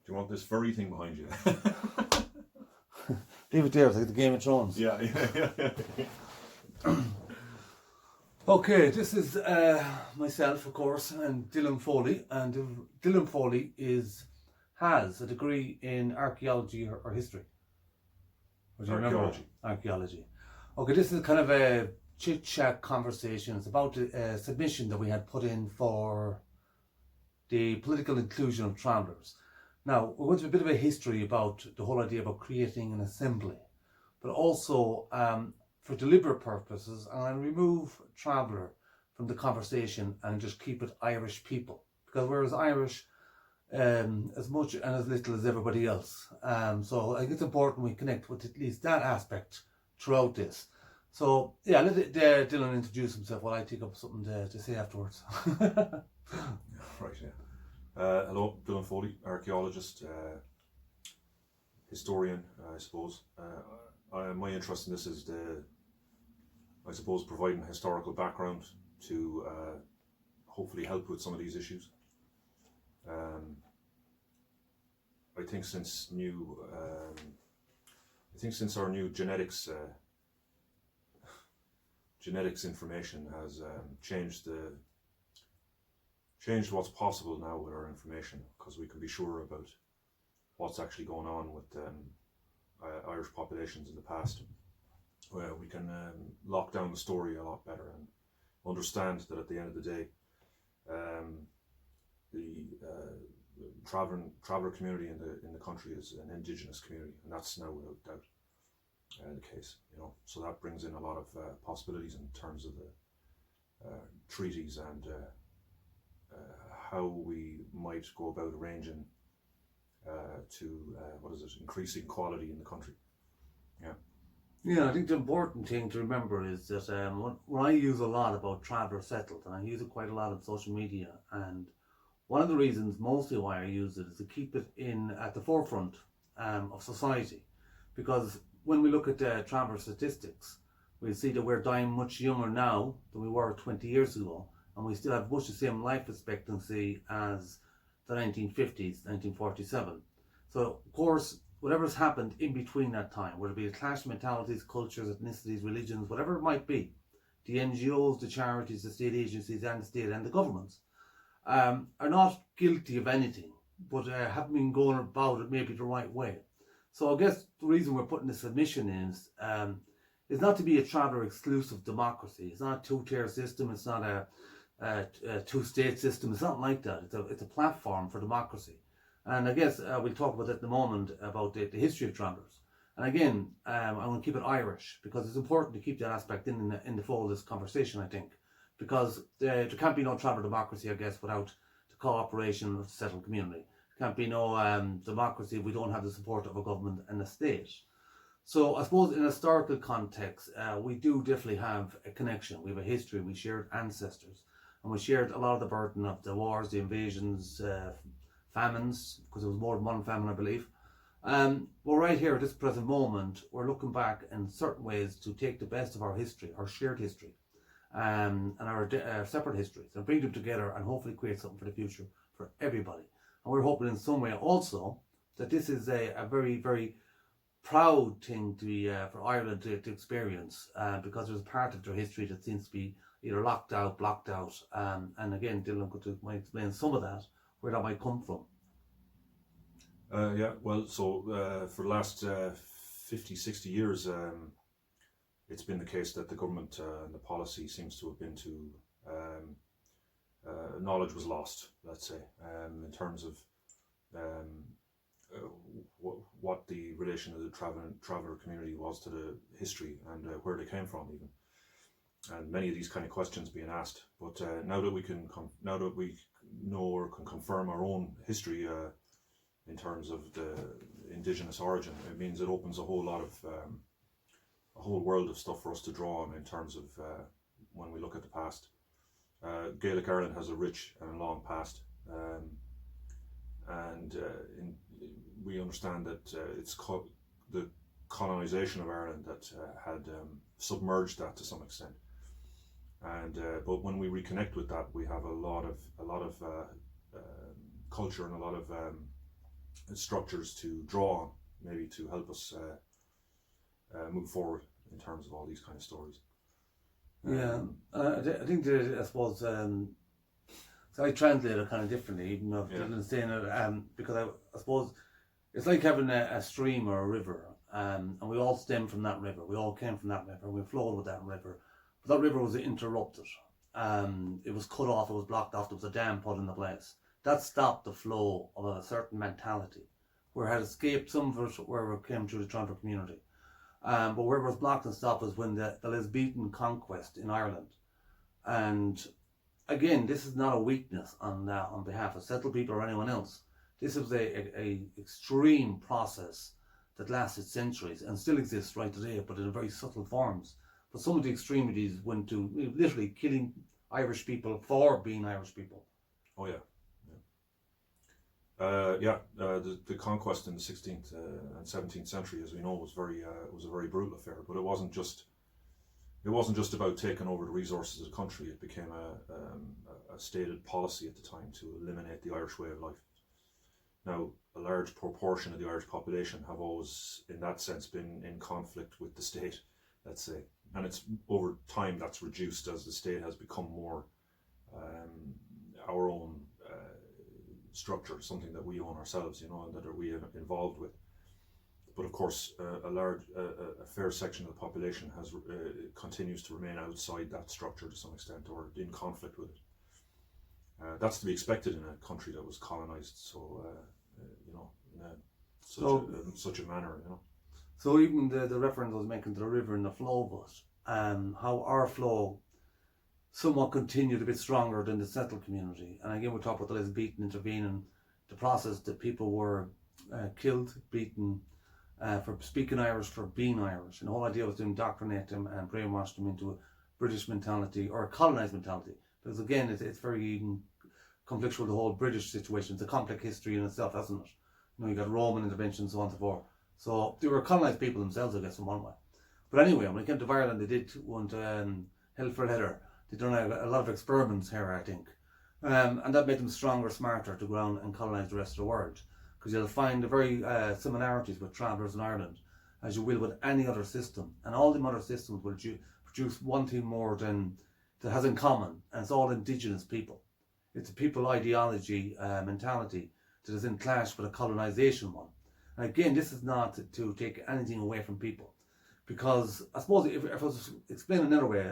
Do you want this furry thing behind you? Leave it there, it's like the Game of Thrones. Yeah. Okay, this is myself, of course, and Dylan Foley. And Dylan Foley has a degree in archaeology or history. What do you remember? Archaeology. Okay, this is kind of a chit-chat conversation. It's about a submission that we had put in for the political inclusion of travellers. Now, we're going to have a bit of a history about the whole idea about creating an assembly, but also for deliberate purposes, and I'll remove traveller from the conversation and just keep it Irish people, because we're as Irish as much and as little as everybody else. So I think it's important we connect with at least that aspect throughout this. So yeah, let Dylan introduce himself while I take up something to say afterwards. Right, yeah. Hello, Dylan Foley, archaeologist, historian, I suppose. My interest in this is providing a historical background to hopefully help with some of these issues. I think since our new genetics information has changed what's possible now with our information, because we can be sure about what's actually going on with Irish populations in the past. Where we can lock down the story a lot better and understand that at the end of the day, the traveller community in the country is an indigenous community, and that's now without doubt the case. So that brings in a lot of possibilities in terms of the treaties and how we might go about arranging to increase equality in the country. Yeah, I think the important thing to remember is that when I use a lot about traveller settled, and I use it quite a lot on social media, and one of the reasons mostly why I use it is to keep it at the forefront of society, because when we look at traveller statistics, we see that we're dying much younger now than we were 20 years ago, and we still have much the same life expectancy as the 1950s, 1947. So, of course, whatever's happened in between that time, whether it be the clash of mentalities, cultures, ethnicities, religions, whatever it might be, the NGOs, the charities, the state agencies, and the state and the governments are not guilty of anything, but haven't been going about it maybe the right way. So I guess the reason we're putting this submission is not to be a traveller exclusive democracy. It's not a two-tier system. It's not a two-state system. It's not like that. It's a platform for democracy. And I guess we'll talk about that in a moment, about the history of travellers. And again, I'm going to keep it Irish, because it's important to keep that aspect in the flow of this conversation, I think. Because there can't be no traveller democracy, I guess, without the cooperation of the settled community. There can't be no democracy if we don't have the support of a government and a state. So I suppose in a historical context, we do definitely have a connection. We have a history, we shared ancestors, and we shared a lot of the burden of the wars, the invasions, famines, because it was more than one famine, I believe. But right here at this present moment, we're looking back in certain ways to take the best of our history, our shared history, and our separate histories, and bring them together and hopefully create something for the future for everybody. And we're hoping in some way also that this is a very, very proud thing to be for Ireland to experience, because there's a part of their history that seems to be either locked out, blocked out, and again, Dylan might explain some of that, where that might come from. For the last 50, 60 years, it's been the case that the government and the policy seems to have been to knowledge was lost, let's say, in terms of what the relation of the traveller community was to the history and where they came from, even, and many of these kind of questions being asked. But now that we know or can confirm our own history in terms of the indigenous origin, it means it opens a whole world of stuff for us to draw on in terms of when we look at the past. Gaelic Ireland has a rich and long past, we understand that it's the colonisation of Ireland that had submerged that to some extent. And but when we reconnect with that, we have a lot of culture and a lot of structures to draw on, maybe to help us move forward in terms of all these kind of stories. Yeah, I think that, I suppose, so I translate it kind of differently, even though I didn't say it, because I suppose it's like having a stream or a river, and we all stem from that river. We all came from that river. We flowed with that river, but that river was interrupted. It was cut off. It was blocked off. There was a dam put in the place that stopped the flow of a certain mentality, where it had escaped some of it where it came through the Toronto community. But where it was blocked and stopped was when the Elizabethan conquest in Ireland. And again, this is not a weakness on behalf of settled people or anyone else. This was a extreme process that lasted centuries and still exists right today, but in very subtle forms. But some of the extremities went to literally killing Irish people for being Irish people. Oh yeah. The conquest in the 16th and 17th century, as we know, was a very brutal affair. But it wasn't just about taking over the resources of the country. It became a stated policy at the time to eliminate the Irish way of life. Now, a large proportion of the Irish population have always, in that sense, been in conflict with the state, let's say, and it's over time that's reduced as the state has become more our own structure, something that we own ourselves, and that we are involved with. But of course, a fair section of the population continues to remain outside that structure to some extent, or in conflict with it. That's to be expected in a country that was colonized, so in such a manner, So even the reference I was making to the river and the flow of it, how our flow somewhat continued a bit stronger than the settled community. And again, we talk about the Elizabethan intervening, the process that people were killed, beaten for speaking Irish, for being Irish. And the whole idea was to indoctrinate them and brainwash them into a British mentality or a colonised mentality. Because again, it's very conflictual with the whole British situation. It's a complex history in itself, hasn't it? You got Roman intervention, so on and so forth. So they were colonised people themselves, I guess, in one way. But anyway, when it came to Ireland, they did want hell for leather. They done a lot of experiments here, I think. And that made them stronger, smarter to go around and colonise the rest of the world. Because you'll find the very similarities with travellers in Ireland, as you will with any other system. And all the other systems will produce one thing more than that has in common, and it's all indigenous people. It's a people ideology, mentality that is in clash with a colonisation one. And again, this is not to take anything away from people. Because I suppose if I was explaining another way,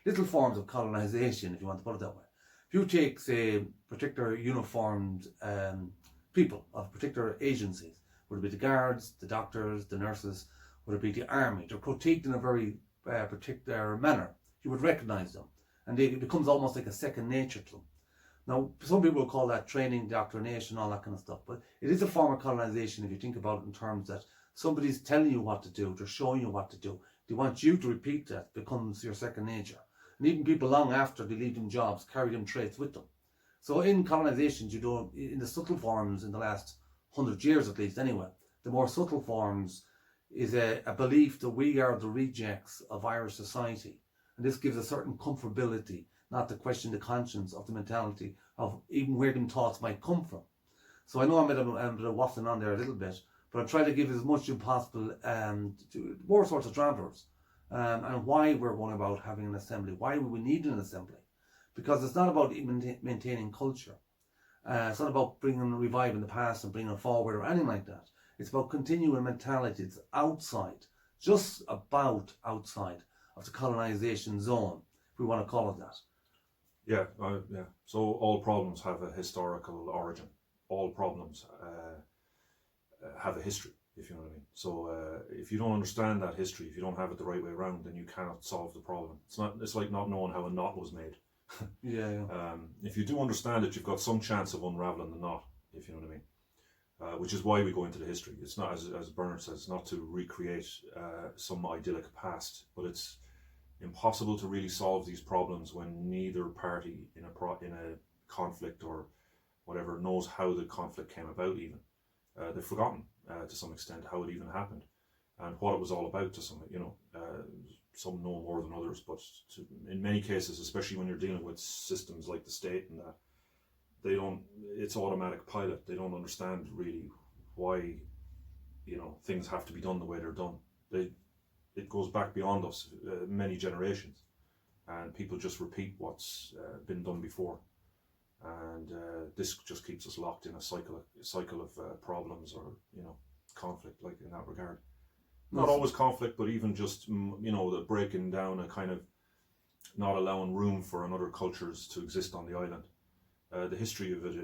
little forms of colonisation, if you want to put it that way. If you take, say, particular uniformed people of particular agencies, would it be the guards, the doctors, the nurses, would it be the army, they're critiqued in a very particular manner. You would recognise them, and it becomes almost like a second nature to them. Now, some people will call that training, indoctrination, all that kind of stuff, but it is a form of colonisation if you think about it in terms that somebody's telling you what to do, they're showing you what to do. They want you to repeat that, it becomes your second nature. And even people long after they leave them jobs, carry them traits with them. So in colonisations, in the subtle forms in the last 100 years at least anyway, the more subtle forms is a belief that we are the rejects of Irish society. And this gives a certain comfortability, not to question the conscience of the mentality of even where them thoughts might come from. So I know I'm a bit of waffling on there a little bit, but I try to give as much as possible to more sorts of travellers and why we're going about having an assembly, why we need an assembly. Because it's not about maintaining culture. It's not about reviving the past and bringing it forward or anything like that. It's about continuing mentality. It's outside, just about outside of the colonisation zone, if we want to call it that. Yeah. So all problems have a historical origin. All problems have a history, if you know what I mean. So if you don't understand that history, if you don't have it the right way around, then you cannot solve the problem. It's like not knowing how a knot was made. Yeah. If you do understand it, you've got some chance of unraveling the knot, if you know what I mean. Which is why we go into the history. It's not, as Bernard says, not to recreate some idyllic past, but it's impossible to really solve these problems when neither party in a conflict or whatever knows how the conflict came about. Even they've forgotten to some extent how it even happened and what it was all about. To some, some know more than others, but in many cases, especially when you're dealing with systems like the state and that, they don't. It's automatic pilot. They don't understand really why, you know, things have to be done the way they're done. It goes back beyond us, many generations, and people just repeat what's been done before, and this just keeps us locked in a cycle of problems, or, you know, conflict, like, in that regard. Not always conflict, but even just, you know, the breaking down, a kind of not allowing room for other cultures to exist on the island. The history of it,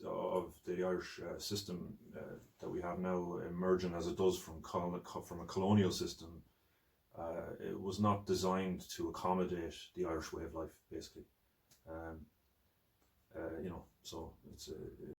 of the Irish system that we have now, emerging as it does from a colonial system, it was not designed to accommodate the Irish way of life, basically. You know, so it's